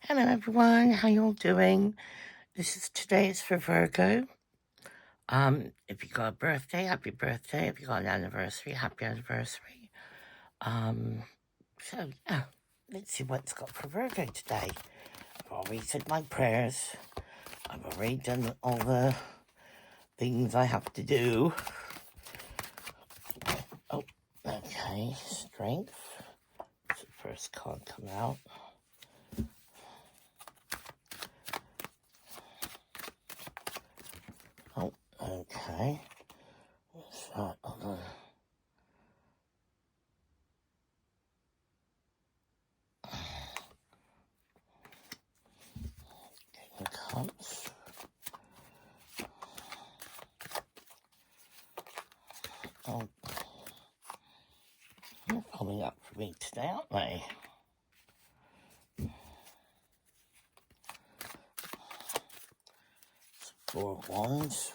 Hello everyone, how you all doing? Today is for Virgo. If you got a birthday, happy birthday. If you got an anniversary, happy anniversary. So yeah, let's see what's got for Virgo today. I've already said my prayers. I've already done all the things I have to do. Oh, okay, strength. That's the first card come out. Oh, okay. What's that? King of Cups. Oh, they're coming up for me today, aren't they? Four of Wands.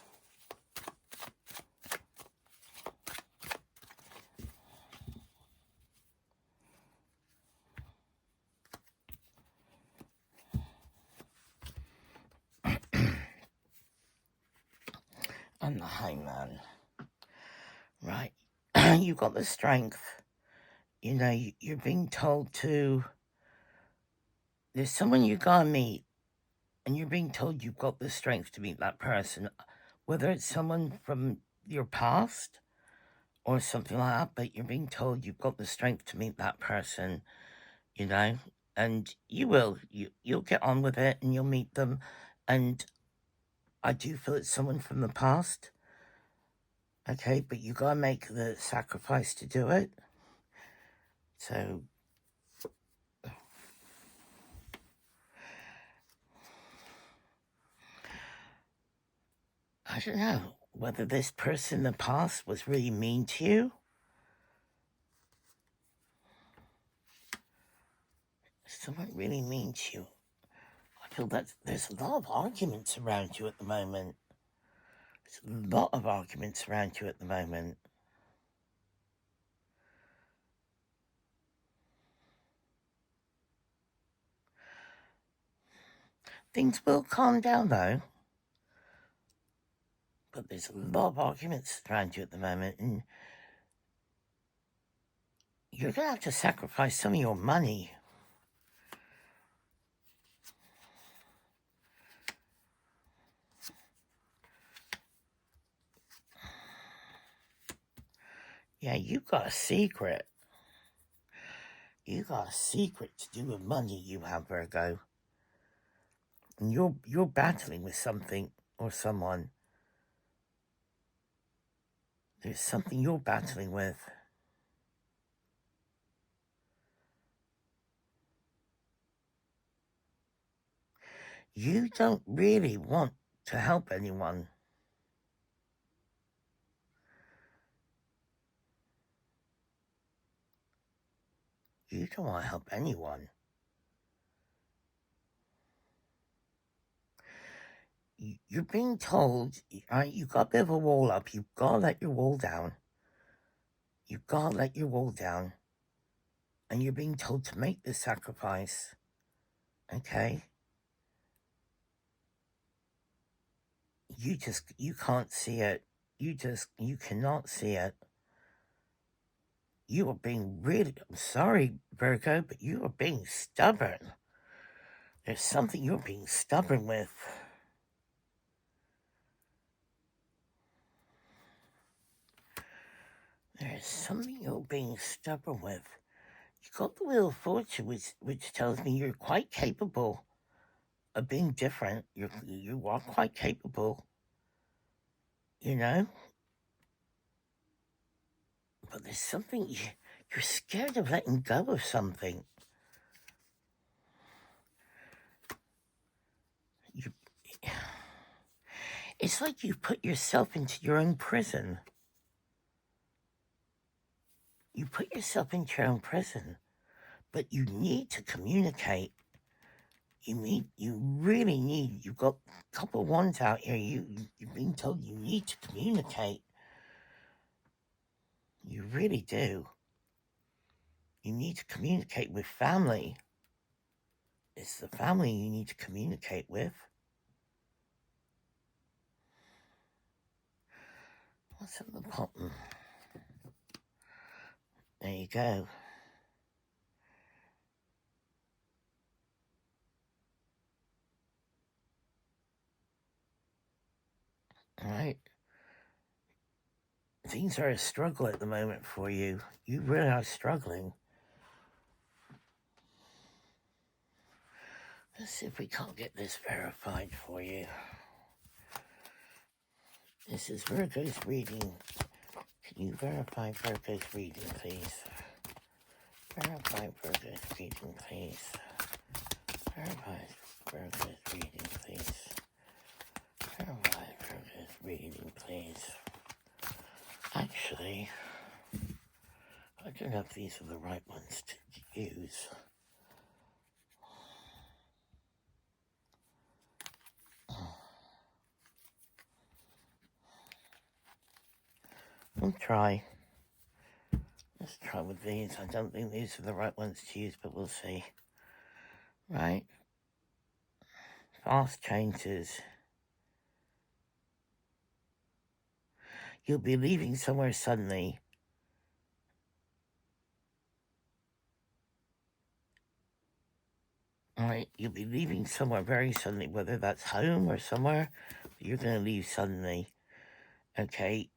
And the Hangman. Right. You got the strength. You know, you're being told to... There's someone you gotta meet, and you're being told you've got the strength to meet that person. Whether it's someone from your past or something like that, but you're being told you've got the strength to meet that person, you know? And you will. You'll get on with it, and you'll meet them. And I do feel it's someone from the past. Okay, but you gotta make the sacrifice to do it. So, I don't know whether this person in the past was really mean to you. Someone really mean to you. I feel that there's a lot of arguments around you at the moment. There's a lot of arguments around you at the moment. Things will calm down though. But there's a lot of arguments around you at the moment, and you're gonna have to sacrifice some of your money. Yeah, you got a secret. You got a secret to do with money, you have, Virgo. And you're battling with something or someone. There's something you're battling with. You don't really want to help anyone. You don't want to help anyone. You're being told, right, you've got a bit of a wall up. You've got to let your wall down. You've got to let your wall down. And you're being told to make the sacrifice. Okay? You can't see it. You cannot see it. You are being really, I'm sorry, Virgo, but you are being stubborn. There's something you're being stubborn with. There's something you're being stubborn with. You got the Wheel of Fortune, which tells me you're quite capable of being different. You are quite capable, you know? But there's something, you're scared of letting go of something. It's like you put yourself into your own prison. You put yourself into your own prison, but you need to communicate. You really need, you've got a couple of ones out here, you're being told you need to communicate. You really do. You need to communicate with family. It's the family you need to communicate with. What's at the bottom? There you go. All right. Things are a struggle at the moment for you. You really are struggling. Let's see if we can't get this verified for you. This is Virgo's reading. Can you verify Virgo's reading, please? Verify Virgo's reading, please. Verify Virgo's reading, please. Verify Virgo's reading, please. Actually, I don't know if these are the right ones to use. We'll try. Let's try with these. I don't think these are the right ones to use, but we'll see. Right? Fast changes. You'll be leaving somewhere suddenly. Alright, you'll be leaving somewhere very suddenly, whether that's home or somewhere, you're going to leave suddenly. Okay?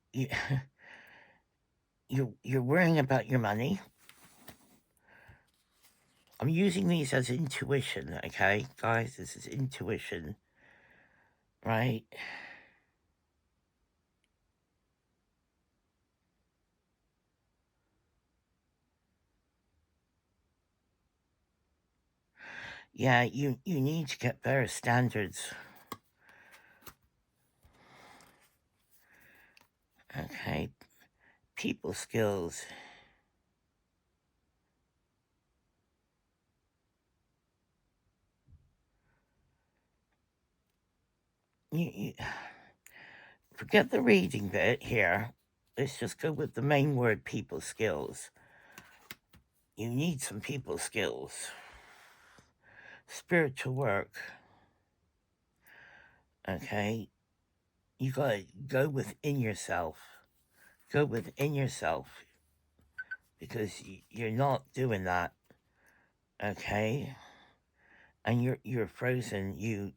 You're worrying about your money. I'm using these as intuition, okay? Guys, this is intuition. Right? Yeah, you need to get better standards. Okay? People skills. You forget the reading bit here. Let's just go with the main word, people skills. You need some people skills. Spiritual work. Okay? You gotta go within yourself. Go within yourself. Because you're not doing that. Okay? And you're frozen. You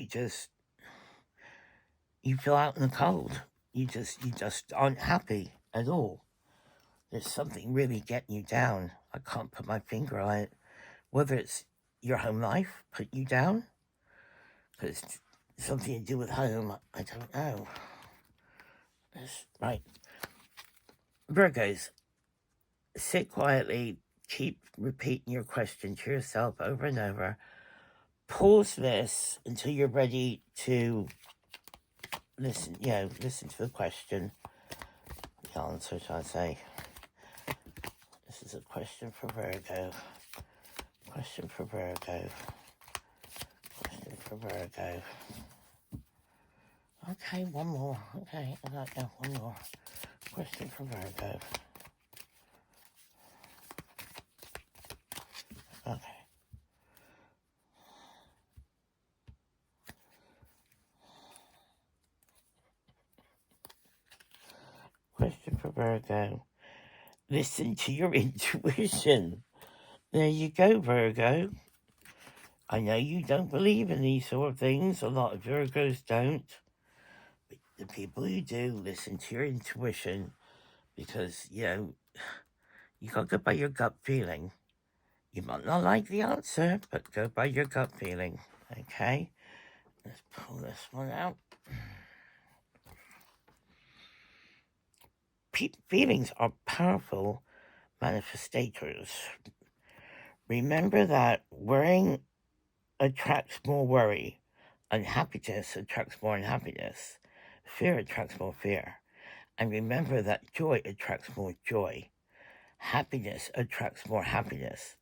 just, you feel out in the cold. You just aren't happy at all. There's something really getting you down. I can't put my finger on it. Whether it's your home life put you down, because something to do with home, I don't know. Right. Virgos, sit quietly, keep repeating your question to yourself over and over. Pause this until you're ready to listen to the question. The answer, shall I say. This is a question for Virgo. Question for Virgo. Question for Virgo. Okay, one more. Okay, I got one more. Question for Virgo. Okay. Question for Virgo. Listen to your intuition. There you go, Virgo. I know you don't believe in these sort of things. A lot of Virgos don't. But the people who do, listen to your intuition, because, you got to go by your gut feeling. You might not like the answer, but go by your gut feeling. Okay? Let's pull this one out. Feelings are powerful manifestators. Remember that worrying attracts more worry. Unhappiness attracts more unhappiness. Fear attracts more fear. And remember that joy attracts more joy. Happiness attracts more happiness.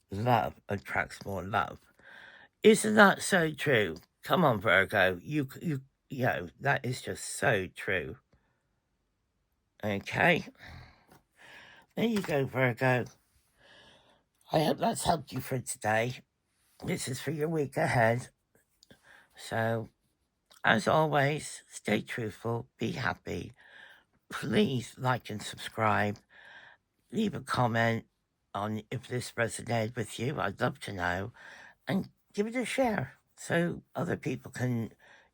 Love attracts more love. Isn't that so true? Come on, Virgo. That is just so true. Okay? There you go, Virgo. I hope that's helped you for today. This is for your week ahead. So, as always, stay truthful, be happy. Please like and subscribe. Leave a comment on if this resonated with you. I'd love to know. And give it a share so other people can,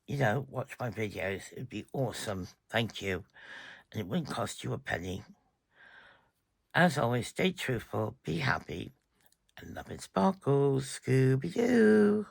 watch my videos. It'd be awesome. Thank you. And it wouldn't cost you a penny. As always, stay truthful, be happy, and love and sparkles. Scooby-Doo.